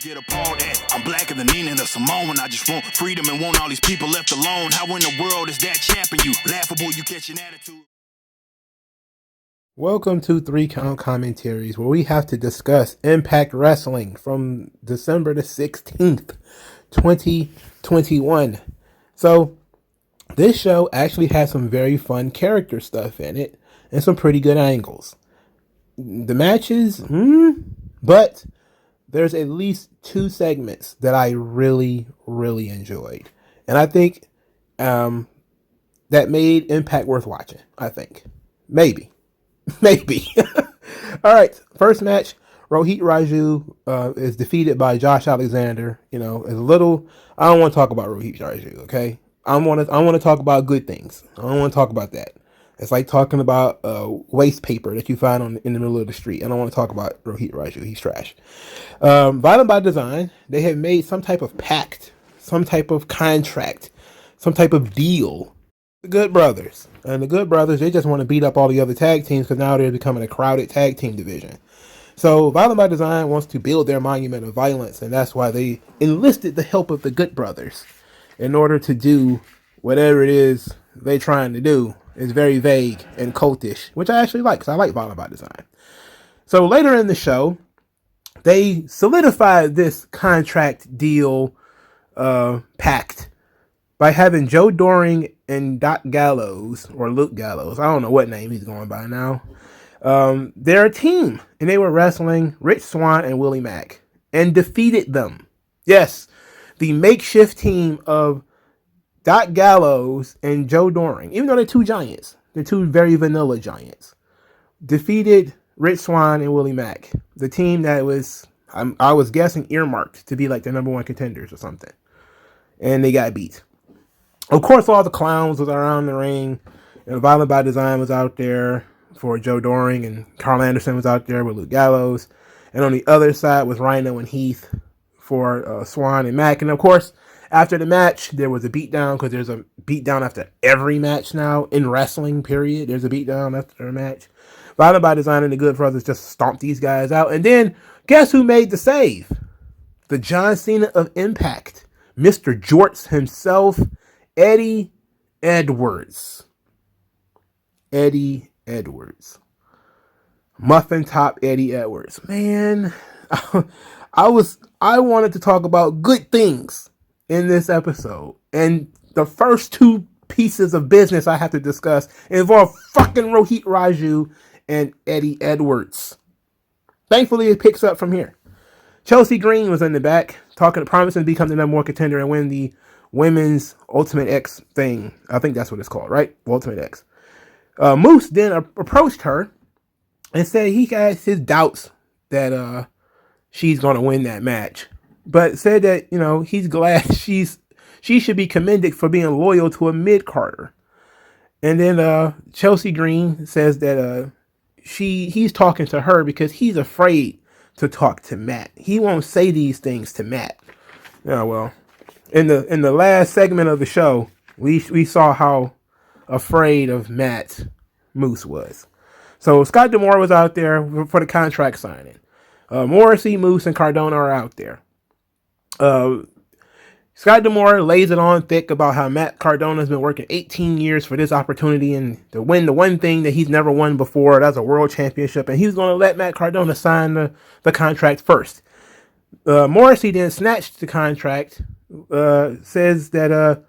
just get appalled at. I'm blacker than Nina and Simone. I just want freedom and want all these people left alone. How in the world is that champing you? Laughable, you catch an attitude. Welcome to 3 Count Commentaries, where we have to discuss Impact Wrestling from December the 16th, 2021. So, this show actually has some very fun character stuff in it and some pretty good angles. The matches, but there's at least 2 segments that I really, really enjoyed. And I think that made Impact worth watching, I think. Maybe. All right, first match, Rohit Raju is defeated by Josh Alexander. You know, it's a little. I don't want to talk about Rohit Raju. Okay, I want to talk about good things. I don't want to talk about that. It's like talking about waste paper that you find in the middle of the street. I don't want to talk about Rohit Raju. He's trash. Violent by Design. They have made some type of pact, some type of contract, some type of deal. The Good Brothers. And the Good Brothers, they just want to beat up all the other tag teams because now they're becoming a crowded tag team division. So Violent by Design wants to build their monument of violence, and that's why they enlisted the help of the Good Brothers in order to do whatever it is they're trying to do. It's very vague and cultish, which I actually like because I like Violent by Design. So later in the show, they solidified this contract deal pact by having Joe Doring and Doc Gallows, or Luke Gallows, I don't know what name he's going by now. They're a team, and they were wrestling Rich Swann and Willie Mack, and defeated them. Yes, the makeshift team of Doc Gallows and Joe Doring, even though they're 2 giants, they're 2 very vanilla giants, defeated Rich Swann and Willie Mack, the team that was, I was guessing, earmarked to be like the #1 contenders or something, and they got beat. Of course, all the clowns was around the ring. And Violent by Design was out there for Joe Doring, and Carl Anderson was out there with Luke Gallows. And on the other side was Rhino and Heath for Swann and Mack. And of course, after the match, there was a beatdown, because there's a beatdown after every match now in wrestling, period. There's a beatdown after a match. Violent by Design and the Good Brothers just stomped these guys out. And then, guess who made the save? The John Cena of Impact, Mr. Jorts himself, Eddie Edwards. Muffin Top Eddie Edwards. Man, I wanted to talk about good things in this episode. And the first 2 pieces of business I have to discuss involve fucking Rohit Raju and Eddie Edwards. Thankfully, it picks up from here. Chelsea Green was in the back, promising to become the #1 contender and win the Women's Ultimate X thing. I think that's what it's called, right? Ultimate X. Moose then approached her and said he has his doubts that she's going to win that match, but said that, you know, he's glad she should be commended for being loyal to a mid-carder. And then Chelsea Green says that he's talking to her because he's afraid to talk to Matt. He won't say these things to Matt. Yeah, well, in the last segment of the show, we saw how afraid of Matt Moose was. So Scott D'Amore was out there for the contract signing. Morrissey, Moose, and Cardona are out there. Scott D'Amore lays it on thick about how Matt Cardona has been working 18 years for this opportunity and to win the one thing that he's never won before. That's a world championship. And he's going to let Matt Cardona sign the contract first. Morrissey then snatched the contract. Says that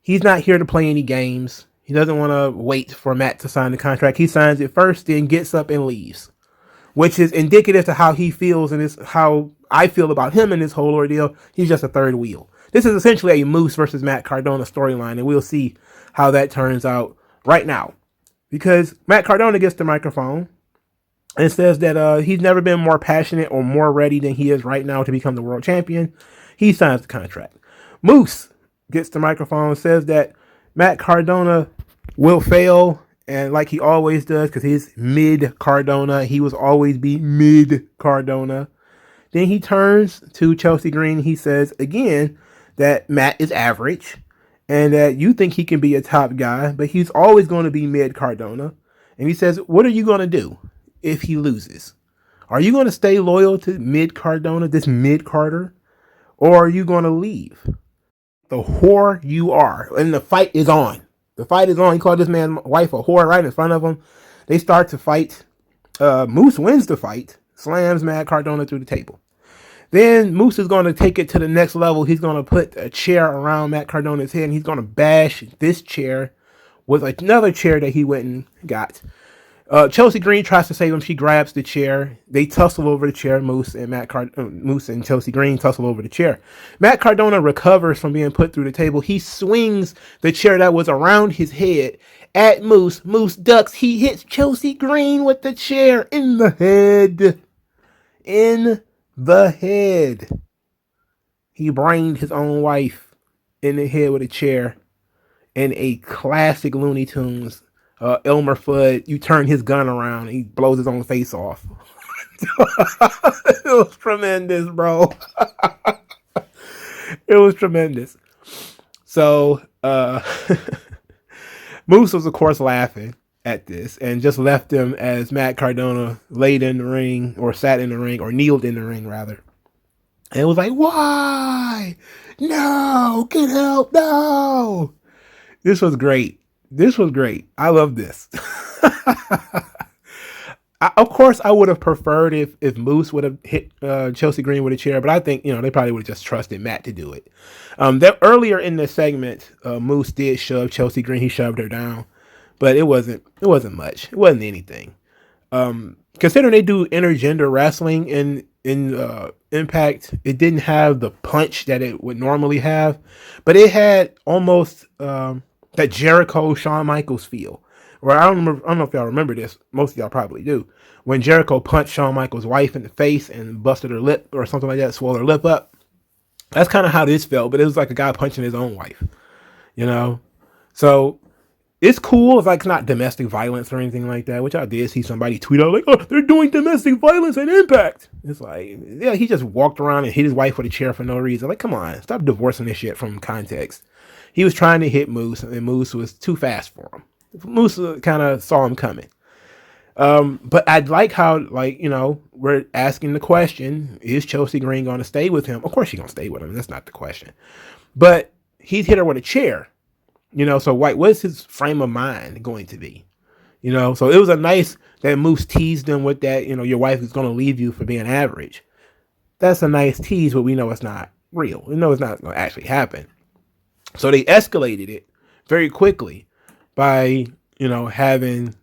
he's not here to play any games. He doesn't want to wait for Matt to sign the contract. He signs it first, then gets up and leaves, which is indicative to how he feels and is how I feel about him in this whole ordeal. He's just a third wheel. This is essentially a Moose versus Matt Cardona storyline, and we'll see how that turns out right now, because Matt Cardona gets the microphone and says that he's never been more passionate or more ready than he is right now to become the world champion. He signs the contract. Moose gets the microphone and says that Matt Cardona will fail, and like he always does, because he's mid-Cardona. He will always be mid-Cardona. Then he turns to Chelsea Green. He says again that Matt is average and that you think he can be a top guy, but he's always going to be mid-Cardona. And he says, what are you going to do if he loses? Are you going to stay loyal to Mid Cardona, this Mid Carter, or are you going to leave? The whore you are. And the fight is on. The fight is on. He called this man's wife a whore right in front of him. They start to fight. Moose wins the fight, slams Mad Cardona through the table. Then Moose is going to take it to the next level. He's going to put a chair around Matt Cardona's head, and he's going to bash this chair with another chair that he went and got. Chelsea Green tries to save him. She grabs the chair. They tussle over the chair. Moose and Chelsea Green tussle over the chair. Matt Cardona recovers from being put through the table. He swings the chair that was around his head at Moose. Moose ducks. He hits Chelsea Green with the chair in the head. In the head. He brained his own wife in the head with a chair. In a classic Looney Tunes, Elmer Fudd, you turn his gun around and he blows his own face off. It was tremendous, bro. It was tremendous. So, Moose was, of course, laughing at this and just left him as Matt Cardona laid in the ring, or sat in the ring, or kneeled in the ring, rather. And it was like, why? No, get help, no. This was great. This was great. I love this. Of course, I would have preferred if Moose would have hit Chelsea Green with a chair, but I think, they probably would have just trusted Matt to do it. Earlier in this segment, Moose did shove Chelsea Green. He shoved her down, but it wasn't much. It wasn't anything. Considering they do intergender wrestling in Impact, it didn't have the punch that it would normally have, but it had almost that Jericho Shawn Michaels feel. Where I don't know if y'all remember this. Most of y'all probably do. When Jericho punched Shawn Michaels' wife in the face and busted her lip or something like that, swelled her lip up. That's kind of how this felt, but it was like a guy punching his own wife. So it's cool. It's like, it's not domestic violence or anything like that, which I did see somebody tweet out like, oh, they're doing domestic violence at Impact. It's like, yeah, he just walked around and hit his wife with a chair for no reason. Like, come on, stop divorcing this shit from context. He was trying to hit Moose, and Moose was too fast for him. Moose kind of saw him coming. But I'd like how, we're asking the question, is Chelsea Green going to stay with him? Of course she's going to stay with him. That's not the question. But he's hit her with a chair. So what's his frame of mind going to be? So it was a nice that Moose teased him with that, your wife is going to leave you for being average. That's a nice tease, but we know it's not real. We know it's not going to actually happen. So they escalated it very quickly by, having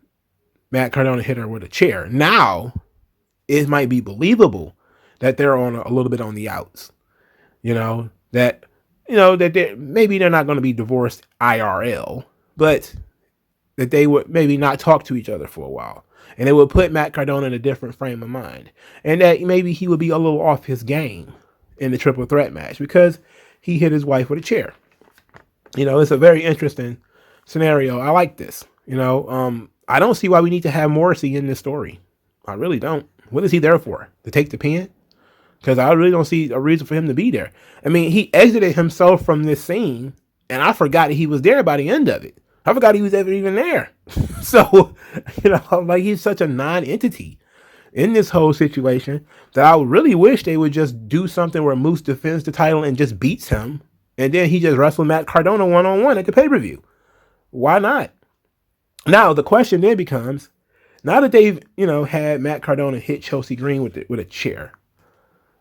Matt Cardona hit her with a chair. Now, it might be believable that they're on a little bit on the outs. That maybe they're not going to be divorced IRL, but that they would maybe not talk to each other for a while. And it would put Matt Cardona in a different frame of mind. And that maybe he would be a little off his game in the triple threat match because he hit his wife with a chair. It's a very interesting scenario. I like this. I don't see why we need to have Morrissey in this story. I really don't. What is he there for? To take the pin? Because I really don't see a reason for him to be there. I mean, he exited himself from this scene, and I forgot that he was there by the end of it. I forgot he was ever even there. So, he's such a non-entity in this whole situation that I really wish they would just do something where Moose defends the title and just beats him. And then he just wrestled Matt Cardona one-on-one at the pay-per-view. Why not? Now, the question then becomes, now that they've, had Matt Cardona hit Chelsea Green with a chair,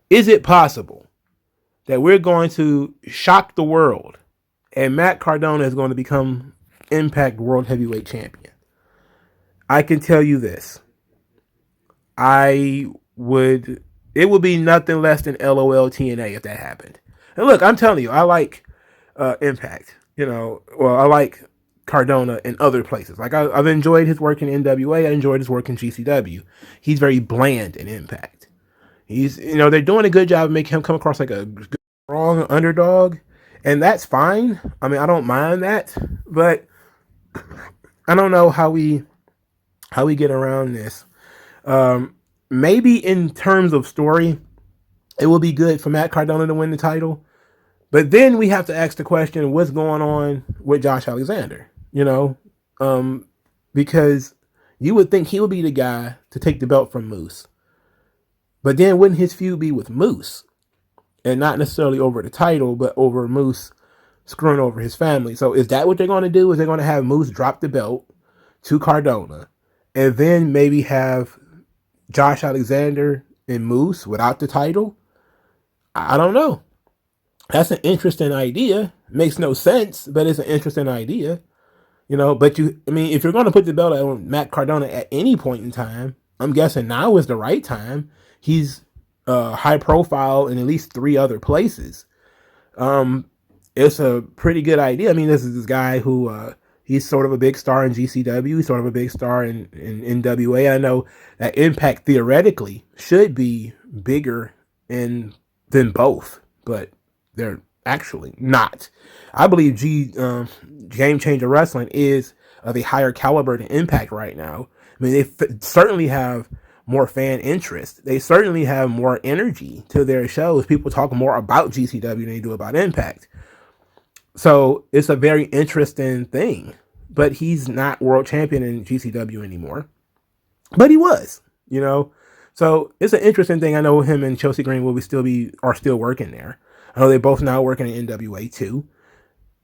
is it possible that we're going to shock the world and Matt Cardona is going to become Impact World Heavyweight Champion? I can tell you this. It would be nothing less than LOL TNA if that happened. And look, I'm telling you, I like Impact. I like Cardona in other places. Like I've enjoyed his work in NWA. I enjoyed his work in GCW. He's very bland in Impact. He's, they're doing a good job of making him come across like a strong underdog, and that's fine. I mean, I don't mind that, but I don't know how we get around this. Maybe in terms of story, it will be good for Matt Cardona to win the title. But then we have to ask the question, what's going on with Josh Alexander? Because you would think he would be the guy to take the belt from Moose. But then wouldn't his feud be with Moose? And not necessarily over the title, but over Moose screwing over his family. So is that what they're going to do? Is they're going to have Moose drop the belt to Cardona and then maybe have Josh Alexander and Moose without the title? I don't know. That's an interesting idea. Makes no sense, but it's an interesting idea. But if you're going to put the belt on Matt Cardona at any point in time, I'm guessing now is the right time. He's high profile in at least 3 other places. It's a pretty good idea. This is this guy who he's sort of a big star in GCW. He's sort of a big star in NWA. I know that Impact theoretically should be bigger than both, but they're actually not. I believe Game Changer Wrestling is of a higher caliber than Impact right now. They certainly have more fan interest. They certainly have more energy to their shows. People talk more about GCW than they do about Impact. So it's a very interesting thing. But he's not world champion in GCW anymore. But he was, So it's an interesting thing. I know him and Chelsea Green are still working there. I know they're both now working in NWA too.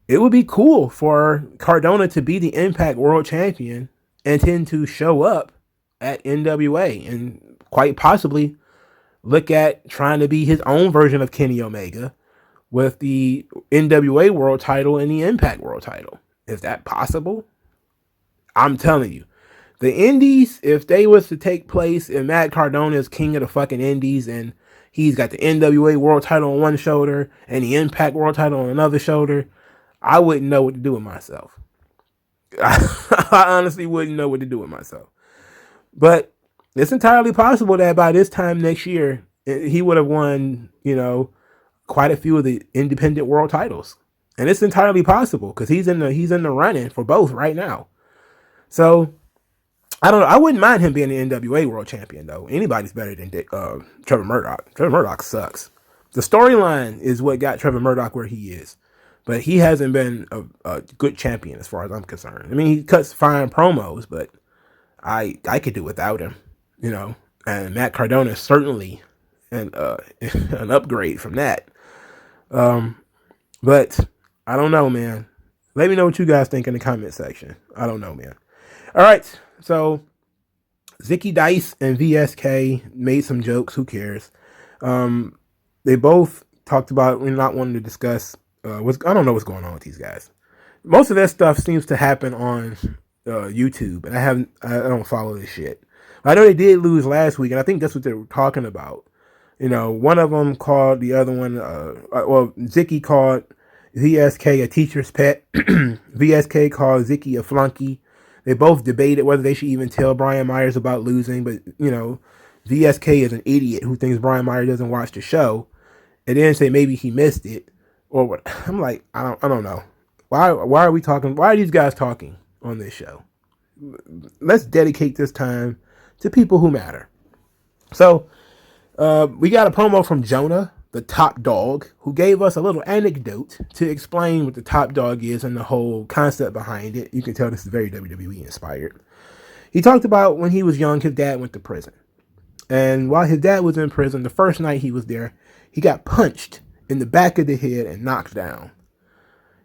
It would be cool for Cardona to be the Impact World Champion and tend to show up at NWA and quite possibly look at trying to be his own version of Kenny Omega with the NWA World title and the Impact World title. Is that possible? I'm telling you. The Indies, if they was to take place and Matt Cardona is king of the fucking Indies and he's got the NWA World title on one shoulder and the Impact World title on another shoulder, I wouldn't know what to do with myself. I honestly wouldn't know what to do with myself. But it's entirely possible that by this time next year, he would have won, quite a few of the independent world titles. And it's entirely possible because he's in the running for both right now. So I don't know. I wouldn't mind him being the NWA World Champion, though. Anybody's better than Trevor Murdoch. Trevor Murdoch sucks. The storyline is what got Trevor Murdoch where he is. But he hasn't been a good champion as far as I'm concerned. He cuts fine promos, but I could do without him, And Matt Cardona is certainly an upgrade from that. But I don't know, man. Let me know what you guys think in the comment section. I don't know, man. All right. So Zicky Dice and VSK made some jokes. Who cares? They both talked about not wanting to discuss I don't know what's going on with these guys. Most of that stuff seems to happen on YouTube, and I don't follow this shit. I know they did lose last week, and I think that's what they were talking about. One of them called the other one. Zicky called VSK a teacher's pet. VSK called Zicky a flunky. They both debated whether they should even tell Brian Myers about losing, but VSK is an idiot who thinks Brian Myers doesn't watch the show, and then say maybe he missed it or what. I'm like, I don't know. Why are we talking? Why are these guys talking on this show? Let's dedicate this time to people who matter. So we got a promo from Jonah, the top dog, who gave us a little anecdote to explain what the top dog is and the whole concept behind it. You can tell this is very WWE inspired. He talked about when he was young, his dad went to prison. And while his dad was in prison, the first night he was there, he got punched in the back of the head and knocked down.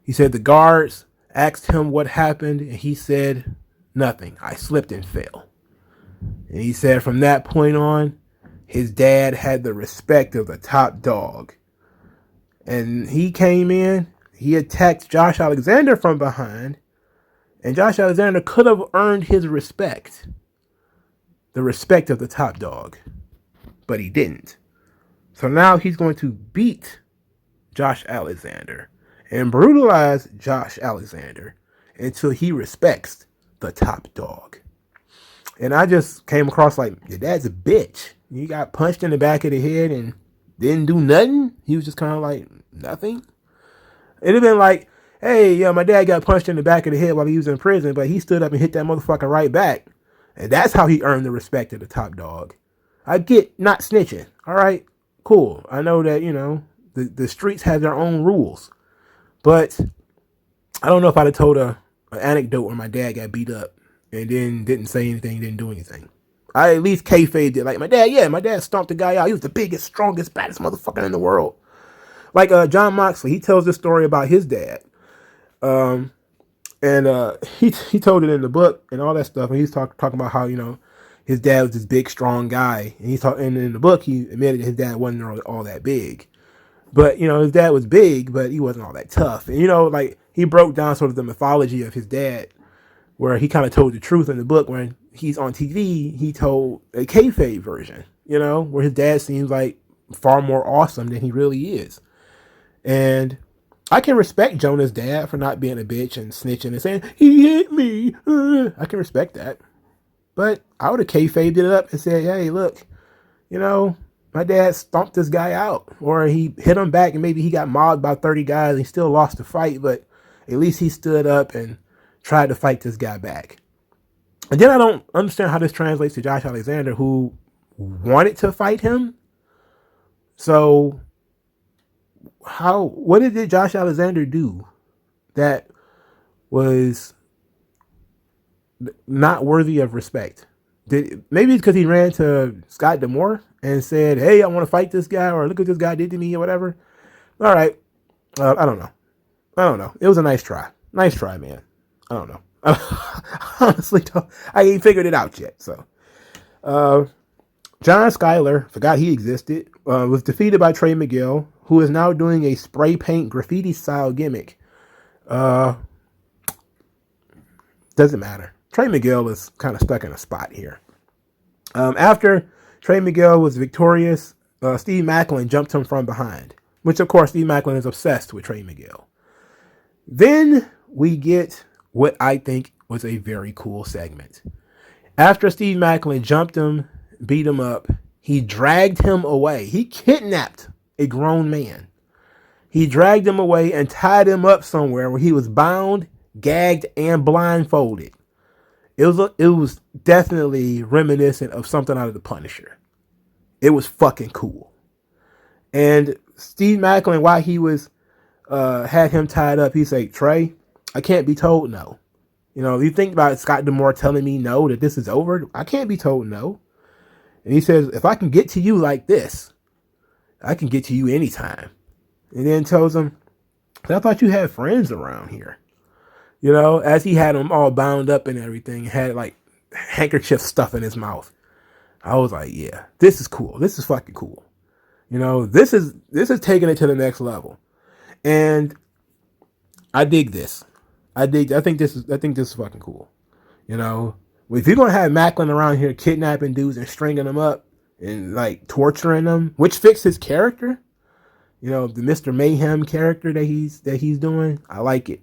He said the guards asked him what happened, and he said, nothing. I slipped and fell. And he said from that point on, his dad had the respect of the top dog. And he came in, he attacked Josh Alexander from behind, and Josh Alexander could have earned his respect. The respect of the top dog. But he didn't. So now he's going to beat Josh Alexander and brutalize Josh Alexander until he respects the top dog. And I just came across like, your dad's a bitch. He got punched in the back of the head and didn't do nothing. He was just kind of like, nothing. It'd have been like, hey, yeah, my dad got punched in the back of the head while he was in prison, but he stood up and hit that motherfucker right back. And that's how he earned the respect of the top dog. I get not snitching. All right, cool. I know that, the streets have their own rules. But I don't know if I'd have told an anecdote where my dad got beat up and then didn't say anything, didn't do anything. I at least kayfabed it. Like my dad stomped the guy out. He was the biggest, strongest, baddest motherfucker in the world. Like John Moxley, he tells this story about his dad. And he told it in the book and all that stuff. And he's talking about how, his dad was this big, strong guy. And in the book, he admitted his dad wasn't really all that big. But, his dad was big, but he wasn't all that tough. And, like, he broke down sort of the mythology of his dad, where he kind of told the truth in the book. When he's on TV, he told a kayfabe version, where his dad seems like far more awesome than he really is. And I can respect Jonah's dad for not being a bitch and snitching and saying, he hit me. I can respect that. But I would have kayfabed it up and said, hey, look, my dad stomped this guy out. Or he hit him back and maybe he got mobbed by 30 guys and he still lost the fight. But at least he stood up and tried to fight this guy back. And then I don't understand how this translates to Josh Alexander, who wanted to fight him. So what did Josh Alexander do that was not worthy of respect? Maybe it's because he ran to Scott D'Amore and said, hey, I want to fight this guy, or look what this guy did to me, or whatever. All right. I don't know. It was a nice try. Nice try, man. I don't know. Honestly, I ain't figured it out yet. So, John Schuyler, forgot he existed, was defeated by Trey Miguel, who is now doing a spray paint graffiti style gimmick. Doesn't matter. Trey Miguel is kind of stuck in a spot here. After Trey Miguel was victorious, Steve Maclin jumped him from behind, which of course Steve Maclin is obsessed with Trey Miguel. Then we get what I think was a very cool segment. After Steve Maclin jumped him, beat him up, he dragged him away. He kidnapped a grown man. He dragged him away and tied him up somewhere where he was bound, gagged, and blindfolded. It was definitely reminiscent of something out of The Punisher. It was fucking cool. And Steve Maclin, while he was had him tied up, he said, Trey, I can't be told no. You think about Scott D'Amore telling me no, that this is over. I can't be told no. And he says, if I can get to you like this, I can get to you anytime. And then tells him, I thought you had friends around here. As he had him all bound up and everything, had like handkerchief stuff in his mouth. I was like, yeah, this is cool. This is fucking cool. This is taking it to the next level. And I dig this. I think this is fucking cool. If you're gonna have Maclin around here kidnapping dudes and stringing them up and like torturing them, which fits his character, the Mr. Mayhem character that he's doing, I like it.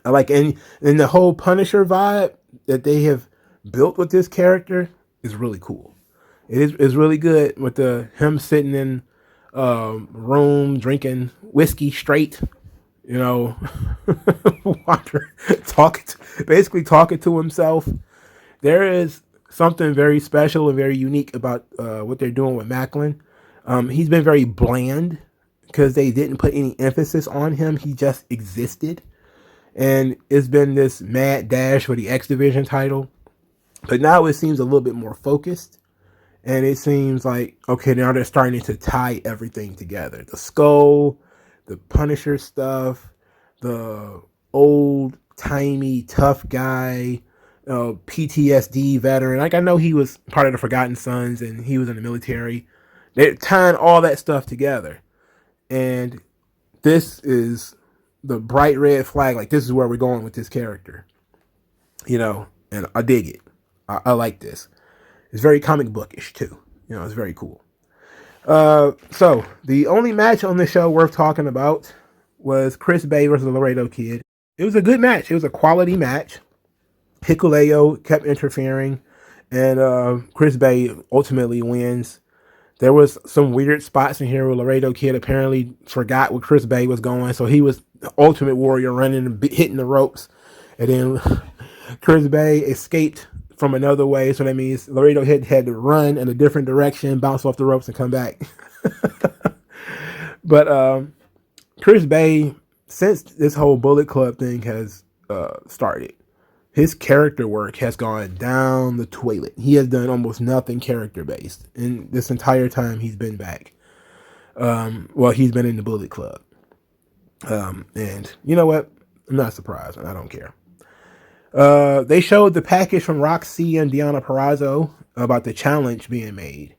I like, and the whole Punisher vibe that they have built with this character is really cool. It's really good with him sitting in room drinking whiskey straight, basically talking to himself. There is something very special and very unique about what they're doing with Maclin. He's been very bland because they didn't put any emphasis on him. He just existed. And it's been this mad dash for the X Division title. But now it seems a little bit more focused. And it seems like, okay, now they're starting to tie everything together. The Skull, the Punisher stuff, the old-timey tough guy, PTSD veteran. Like, I know he was part of the Forgotten Sons and he was in the military. They're tying all that stuff together. And this is the bright red flag. Like, this is where we're going with this character. And I dig it. I like this. It's very comic bookish too. It's very cool. So the only match on the show worth talking about was Chris Bay versus Laredo Kid. It was a good match. It was a quality match. Hikuleo kept interfering, and Chris Bay ultimately wins. There was some weird spots in here where Laredo Kid apparently forgot where Chris Bay was going, so he was the Ultimate Warrior running and hitting the ropes, and then Chris Bay escaped from another way, so that means Laredo had to run in a different direction, bounce off the ropes, and come back. But Chris Bay, since this whole Bullet Club thing has started, his character work has gone down the toilet. He has done almost nothing character based in this entire time he's been back. Well, he's been in the Bullet Club. And you know what? I'm not surprised. I don't care. They showed the package from Roxy and Deonna Purrazzo about the challenge being made.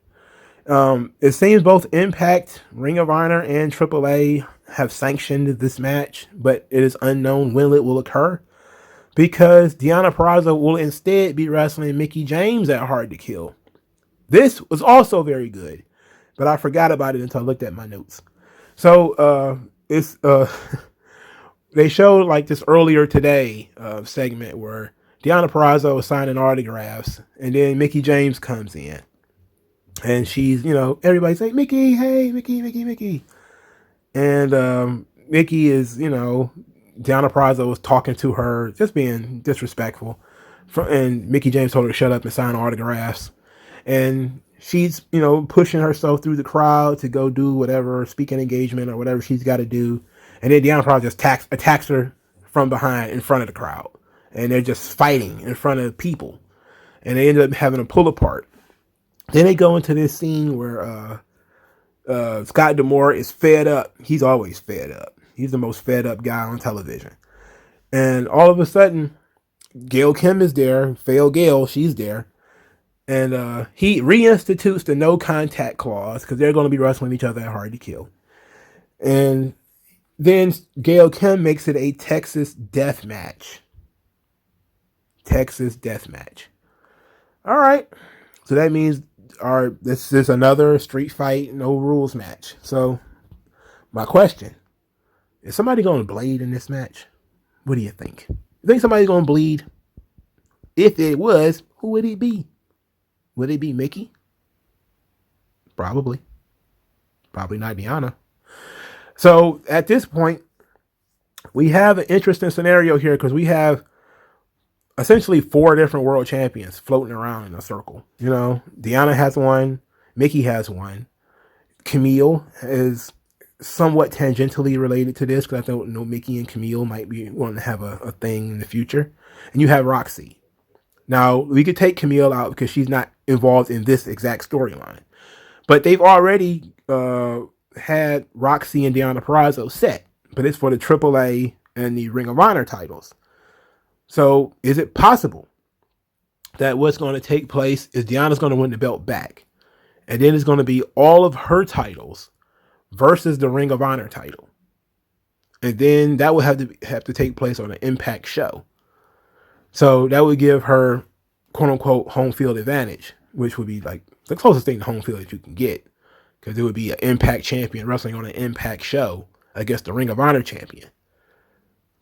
It seems both Impact, Ring of Honor, and AAA have sanctioned this match, but it is unknown when it will occur because Deonna Purrazzo will instead be wrestling Mickie James at Hard to Kill. This was also very good, but I forgot about it until I looked at my notes. So they showed like this earlier today segment where Deonna Purrazzo was signing autographs, and then Mickie James comes in. And she's, everybody's like, Mickie, hey, Mickie. And Mickie is, Deonna Purrazzo was talking to her, just being disrespectful. And Mickie James told her to shut up and sign autographs. And she's, pushing herself through the crowd to go do whatever, speaking engagement or whatever she's got to do. And then Deonna Purrazzo just attacks her from behind in front of the crowd. And they're just fighting in front of people. And they ended up having a pull apart. Then they go into this scene where Scott D'Amore is fed up. He's always fed up. He's the most fed up guy on television. And all of a sudden, Gail Kim is there. Fail Gail, she's there. And he reinstitutes the no contact clause because they're going to be wrestling each other at Hard to Kill. And then Gail Kim makes it a Texas death match. Texas death match. All right. So that means this is another street fight, no rules match. So my question, is somebody going to bleed in this match? What do you think? You think somebody's going to bleed? If it was, who would it be? Would it be Mickie? Probably. Probably not Deonna. So at this point, we have an interesting scenario here because we have essentially 4 different world champions floating around in a circle. Deonna has one. Mickie has one. Camille is somewhat tangentially related to this because I don't know Mickie and Camille might be wanting to have a thing in the future. And you have Roxy. Now, we could take Camille out because she's not involved in this exact storyline. But they've already had Roxy and Deonna Purrazzo set. But it's for the AAA and the Ring of Honor titles. So is it possible that what's going to take place is Deonna's going to win the belt back? And then it's going to be all of her titles versus the Ring of Honor title. And then that would have to take place on an Impact show. So that would give her, quote unquote, home field advantage, which would be like the closest thing to home field that you can get. Because it would be an Impact champion wrestling on an Impact show against the Ring of Honor champion.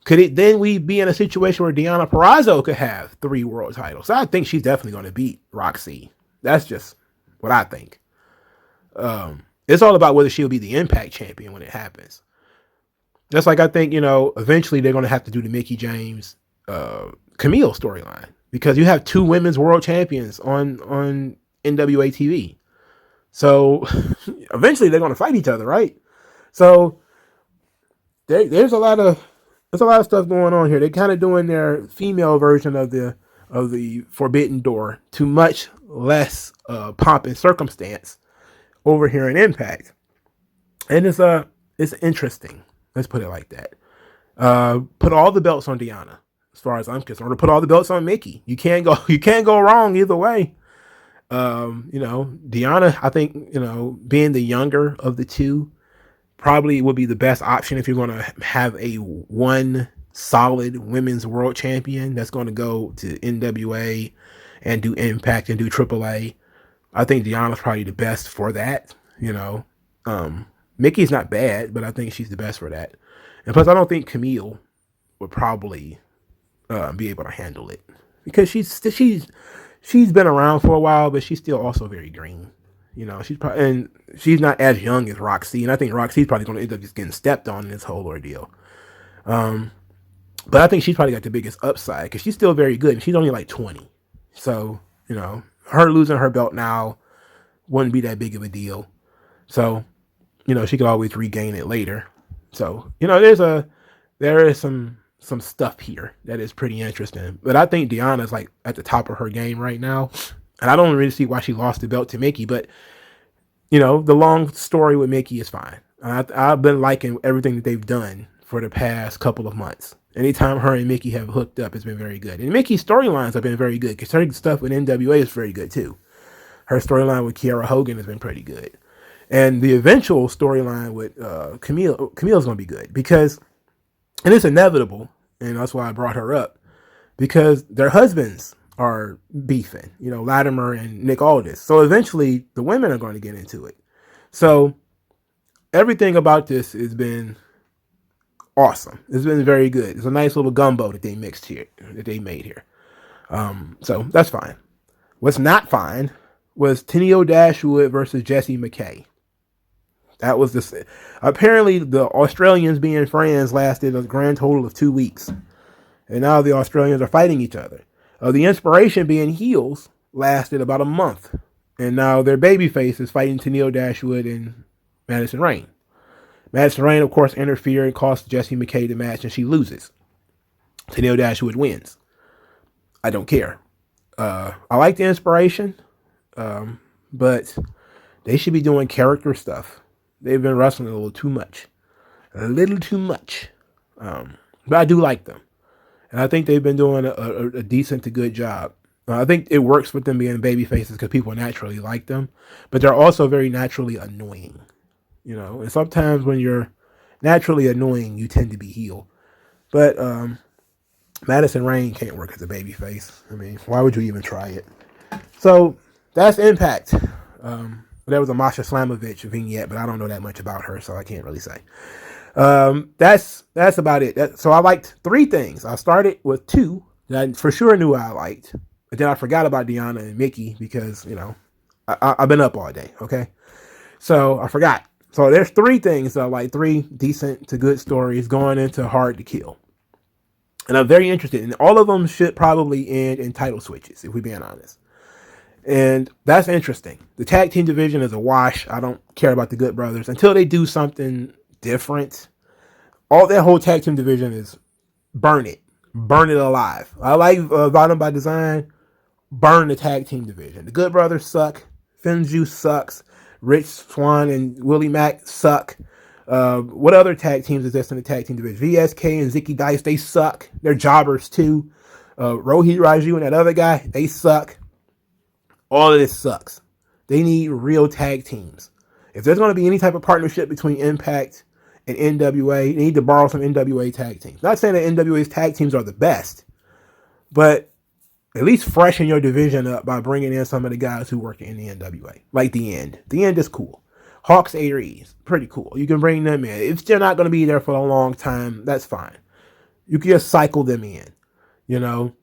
Could it then we be in a situation where Deonna Purrazzo could have 3 world titles? So I think she's definitely going to beat Roxy. That's just what I think. It's all about whether she'll be the Impact champion when it happens. Just like I think, eventually they're going to have to do the Mickie James Camille storyline because you have 2 women's world champions on NWA TV. So eventually they're going to fight each other, right? So there's a lot of stuff going on here. They're kind of doing their female version of the Forbidden Door to much less pomp and circumstance over here in Impact, and it's interesting. Let's put it like that. Put all the belts on Deonna, as far as I'm concerned, or put all the belts on Mickie. You can't go wrong either way. Deonna, I think, being the younger of the two, probably would be the best option if you're going to have a one solid women's world champion that's going to go to NWA and do Impact and do AAA. I think Deonna's probably the best for that. Mickey's not bad, but I think she's the best for that. And plus, I don't think Camille would probably be able to handle it because she's been around for a while, but she's still also very green. She's not as young as Roxy, and I think Roxy's probably going to end up just getting stepped on in this whole ordeal. But I think she's probably got the biggest upside because she's still very good, and she's only like 20. So, her losing her belt now wouldn't be that big of a deal. So, she could always regain it later. So, there is some some stuff here that is pretty interesting. But I think Deanna's like at the top of her game right now. And I don't really see why she lost the belt to Mickey, but you know, the long story with Mickey is fine. I've been liking everything that they've done for the past couple of months. Anytime her and Mickey have hooked up, it's been very good. And Mickey's storylines have been very good because her stuff with NWA is very good too. Her storyline with Kiera Hogan has been pretty good. And the eventual storyline with Camille's going to be good because, and it's inevitable, and that's why I brought her up, because their husbands are beefing, you know, Latimer and Nick Aldis. So eventually the women are going to get into it. So everything about this has been awesome. It's been very good. It's a nice little gumbo that they mixed here, that they made here. So that's fine. What's not fine was Tenio Dashwood versus Jesse McKay. That was this. Apparently, the Australians being friends lasted a grand total of 2 weeks. And now the Australians are fighting each other. The Inspiration being heels lasted about a month. And now their babyface is fighting Tenio Dashwood and Madison Rayne. Madison Rayne, of course, interfered and cost Jessie McKay the match, and she loses. Tenio Dashwood wins. I don't care. I like the Inspiration, but they should be doing character stuff. They've been wrestling a little too much. A little too much. But I do like them. And I think they've been doing a decent to good job. I think it works with them being baby faces because people naturally like them. But they're also very naturally annoying. You know, and sometimes when you're naturally annoying, you tend to be heel. But Madison Rayne can't work as a baby face. I mean, why would you even try it? So that's Impact. There was a Masha Slamovich vignette, but I don't know that much about her, so I can't really say. That's about it. So I liked 3 things. I started with 2 that I for sure knew I liked. But then I forgot about Deanna and Mickey because, you know, I've been up all day, okay? So I forgot. So there's 3 things that I like, 3 decent to good stories going into Hard to Kill. And I'm very interested. And all of them should probably end in title switches, if we're being honest. And that's interesting. The tag team division is a wash. I don't care about the Good Brothers until they do something different. All that whole tag team division is burn it alive. I like Bottom by Design. Burn the tag team division. The Good Brothers suck. Finju sucks. Rich Swann and Willie Mack suck. What other tag teams exist in the tag team division? VSK and Zicky Dice, they suck. They're jobbers too. Rohit Raju and that other guy, they suck. All of this sucks. They need real tag teams. If there's going to be any type of partnership between Impact and NWA, they need to borrow some NWA tag teams. Not saying that NWA's tag teams are the best, but at least freshen your division up by bringing in some of the guys who work in the NWA. Like The End. The End is cool. Hawks Aries, pretty cool. You can bring them in. If they're not going to be there for a long time, that's fine. You can just cycle them in. You know,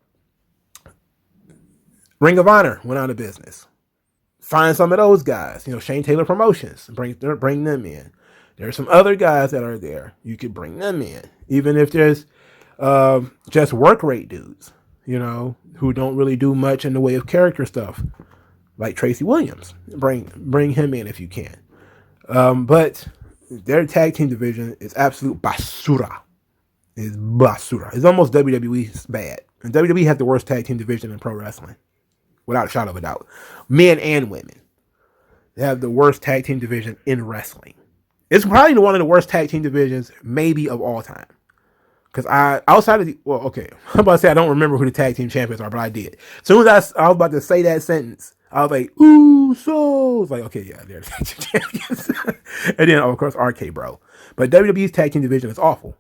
Ring of Honor went out of business. Find some of those guys. You know, Shane Taylor Promotions. Bring them in. There's some other guys that are there. You could bring them in. Even if there's just work rate dudes, you know, who don't really do much in the way of character stuff. Like Tracy Williams. Bring him in if you can. But their tag team division is absolute basura. It's basura. It's almost WWE's bad. And WWE has the worst tag team division in pro wrestling. Without a shadow of a doubt. Men and women. They have the worst tag team division in wrestling. It's probably one of the worst tag team divisions, maybe of all time. Because I'm about to say I don't remember who the tag team champions are, but I did. As soon as I was about to say that sentence, I was like, ooh, so. It's like, okay, yeah, they're the tag team champions. And then, of course, RK Bro. But WWE's tag team division is awful.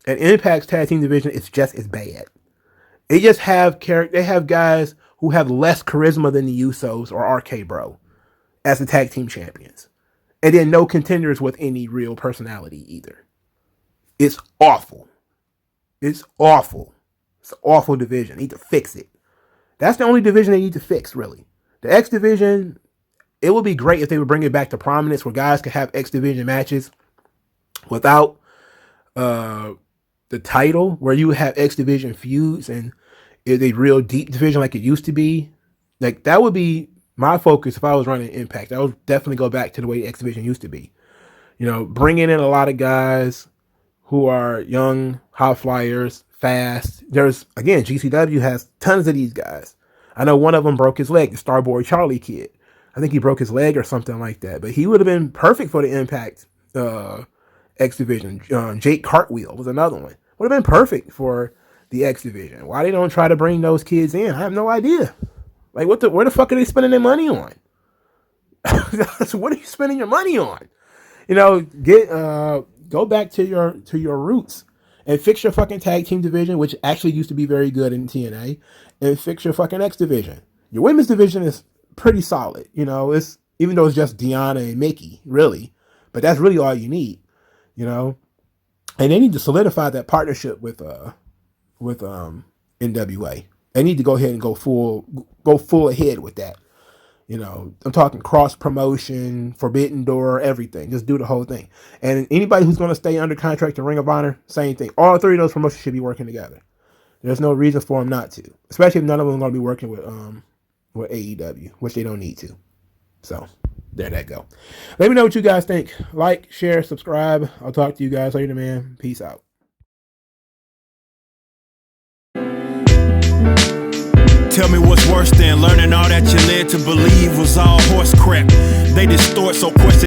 And Impact's tag team division is just as bad. They just have they have guys who have less charisma than the Usos or RK Bro as the tag team champions. And then no contenders with any real personality either. It's awful. It's awful. It's an awful division. They need to fix it. That's the only division they need to fix, really. The X division, it would be great if they would bring it back to prominence where guys could have X division matches without the title, where you have X division feuds and it's a real deep division like it used to be. Like, that would be my focus if I was running Impact. I would definitely go back to the way X division used to be. You know, bringing in a lot of guys who are young, high flyers, fast. There's, again, GCW has tons of these guys. I know one of them broke his leg, the Starboy Charlie kid. I think he broke his leg or something like that. But he would have been perfect for the Impact X Division. Jake Cartwheel was another one. Would have been perfect for the X Division. Why they don't try to bring those kids in, I have no idea. Like, where the fuck are they spending their money on? What are you spending your money on? You know, go back to your roots and fix your fucking tag team division, which actually used to be very good in TNA, and fix your fucking X division. Your women's division is pretty solid. You know, it's, even though it's just Deanna and Mickey, really, but that's really all you need. You know, and they need to solidify that partnership with NWA. They need to go ahead and go full ahead with that. You know, I'm talking cross promotion, Forbidden Door, everything. Just do the whole thing. And anybody who's going to stay under contract to Ring of Honor, same thing. All three of those promotions should be working together. There's no reason for them not to, especially if none of them are going to be working with AEW, which they don't need to. So there that go. Let me know what you guys think. Like, share, subscribe. I'll talk to you guys later, man. Peace out. Tell me what's worse than learning all that you led to believe was all horse crap. They distort so questions.